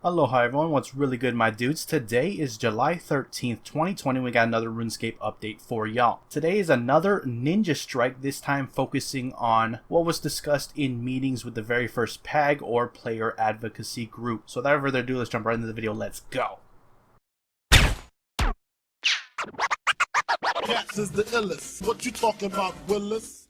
Aloha everyone, what's really good my dudes? Today is July 13th, 2020. We got another RuneScape update for y'all. Today is another ninja strike, this time focusing on what was discussed in meetings with the very first PAG or player advocacy group. So without further ado, let's jump right into the video. Let's go. Cats is the illest. What you talking about, Willis?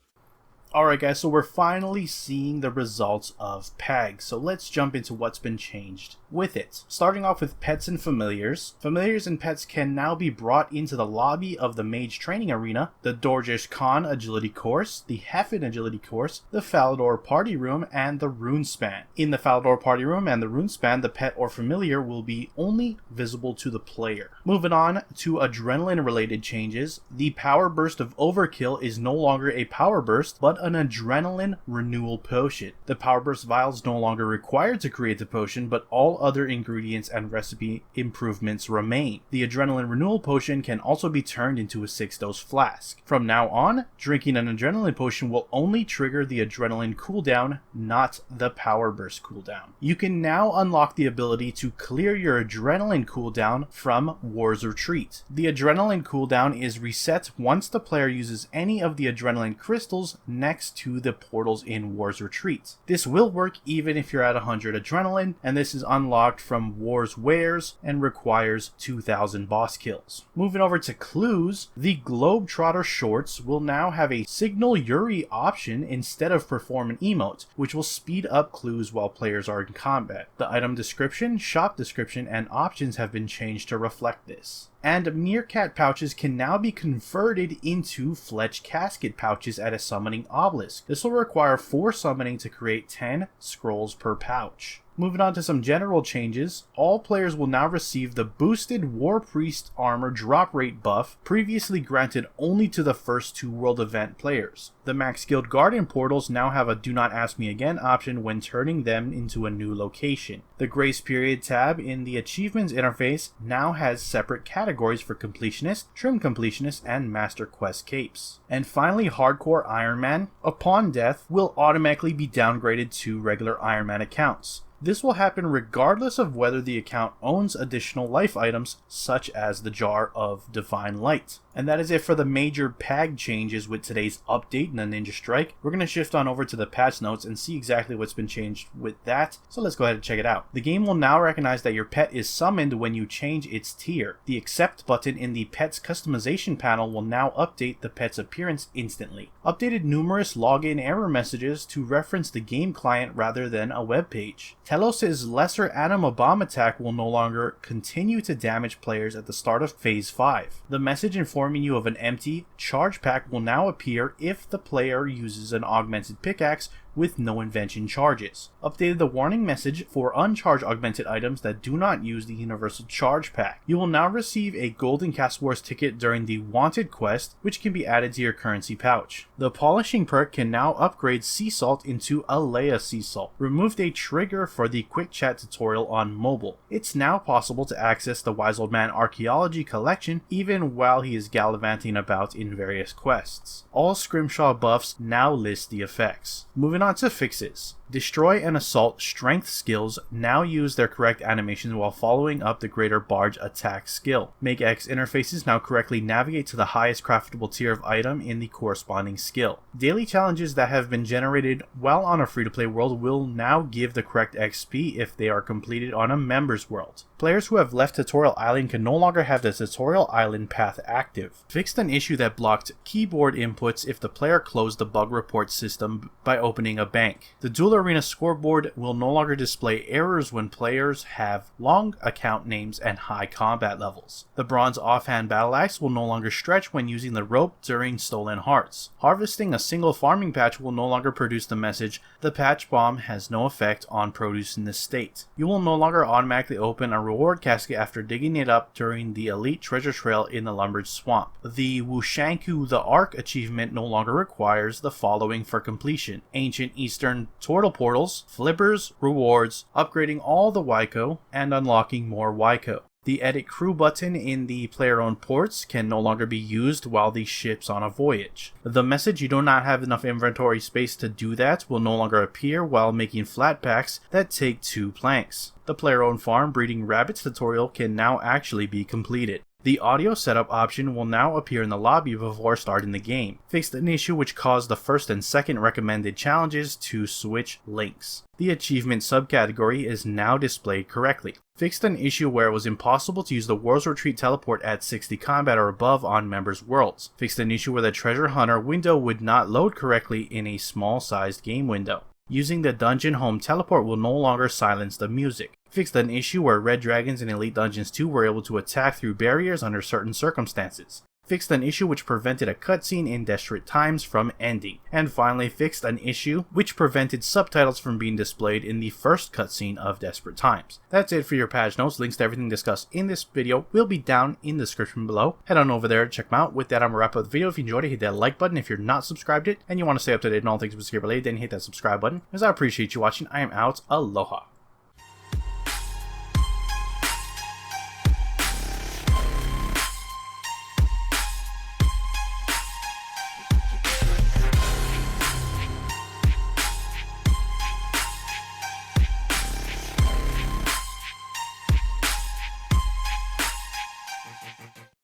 Alright guys, so we're finally seeing the results of PAG, so let's jump into what's been changed with it. Starting off with pets and familiars. Familiars and pets can now be brought into the lobby of the Mage Training Arena, the Dorjish Khan Agility Course, the Heffin Agility Course, the Falador Party Room, and the Runespan. In the Falador Party Room and the Runespan, the pet or familiar will be only visible to the player. Moving on to adrenaline related changes, the Power Burst of Overkill is no longer a Power Burst, but an adrenaline renewal potion. The Power Burst vial is no longer required to create the potion, but all other ingredients and recipe improvements remain. The adrenaline renewal potion can also be turned into a 6-dose flask. From now on, drinking an adrenaline potion will only trigger the adrenaline cooldown, not the Power Burst cooldown. You can now unlock the ability to clear your adrenaline cooldown from War's Retreat. The adrenaline cooldown is reset once the player uses any of the adrenaline crystals next to the portals in War's Retreat. This will work even if you're at 100 adrenaline, and this is unlocked from War's wares and requires 2,000 boss kills. Moving over to clues, the Globetrotter shorts will now have a Signal Yuri option instead of Perform an emote, which will speed up clues while players are in combat. The item description, shop description, and options have been changed to reflect this. And meerkat pouches can now be converted into Fletch casket pouches at a summoning obelisk. This will require 4 summoning to create 10 scrolls per pouch. Moving on to some general changes, all players will now receive the boosted War Priest armor drop rate buff previously granted only to the first 2 world event players. The Max Guild Guardian portals now have a Do Not Ask Me Again option when turning them into a new location. The Grace Period tab in the Achievements interface now has separate categories for Completionist, Trim Completionist, and Master Quest capes. And finally, Hardcore Iron Man, upon death, will automatically be downgraded to regular Iron Man accounts. This will happen regardless of whether the account owns additional life items such as the Jar of Divine Light. And that is it for the major PAG changes with today's update in the Ninja Strike. We're going to shift on over to the patch notes and see exactly what's been changed with that. So let's go ahead and check it out. The game will now recognize that your pet is summoned when you change its tier. The Accept button in the pet's customization panel will now update the pet's appearance instantly. Updated numerous login error messages to reference the game client rather than a web page. Telos' Lesser Anima Bomb attack will no longer continue to damage players at the start of Phase 5. The message informing you of an empty charge pack will now appear if the player uses an augmented pickaxe with no invention charges. Updated the warning message for uncharged augmented items that do not use the universal charge pack. You will now receive a golden Castle Wars ticket during the Wanted quest, which can be added to your currency pouch. The polishing perk can now upgrade Sea Salt into Alea Sea Salt. Removed a trigger for the quick chat tutorial on mobile. It's now possible to access the Wise Old Man archaeology collection even while he is gallivanting about in various quests. All Scrimshaw buffs now list the effects. Moving on to fixes. Destroy and Assault strength skills now use their correct animations while following up the Greater Barge attack skill. Make X interfaces now correctly navigate to the highest craftable tier of item in the corresponding skill. Daily challenges that have been generated while on a free-to-play world will now give the correct XP if they are completed on a members world. Players who have left Tutorial Island can no longer have the Tutorial Island path active. Fixed an issue that blocked keyboard inputs if the player closed the bug report system by opening a bank. The Dual Arena scoreboard will no longer display errors when players have long account names and high combat levels. The Bronze Offhand Battle Axe will no longer stretch when using the rope during Stolen Hearts. Harvesting a single farming patch will no longer produce the message, "The patch bomb has no effect on produce in this state." You will no longer automatically open a reward casket after digging it up during the Elite Treasure Trail in the Lumbered Swamp. The Wushanku the Ark achievement no longer requires the following for completion: Ancient Eastern Turtle Portals, Flippers, Rewards, upgrading all the Waiko, and unlocking more Waiko. The edit crew button in the player-owned ports can no longer be used while the ship's on a voyage. The message "you do not have enough inventory space to do that" will no longer appear while making flat packs that take 2 planks. The player-owned farm breeding rabbits tutorial can now actually be completed. The audio setup option will now appear in the lobby before starting the game. Fixed an issue which caused the first and second recommended challenges to switch links. The achievement subcategory is now displayed correctly. Fixed an issue where it was impossible to use the World's Retreat teleport at 60 combat or above on members' worlds. Fixed an issue where the treasure hunter window would not load correctly in a small sized game window. Using the dungeon home teleport will no longer silence the music. Fixed an issue where red dragons in Elite Dungeons 2 were able to attack through barriers under certain circumstances. Fixed an issue which prevented a cutscene in Desperate Times from ending. And finally fixed an issue which prevented subtitles from being displayed in the first cutscene of Desperate Times. That's it for your patch notes. Links to everything discussed in this video will be down in the description below. Head on over there to check them out. With that, I'm going to wrap up the video. If you enjoyed it, hit that like button. If you're not subscribed yet and you want to stay up to date on all things RuneScape related, then hit that subscribe button. As I appreciate you watching. I am out. Aloha.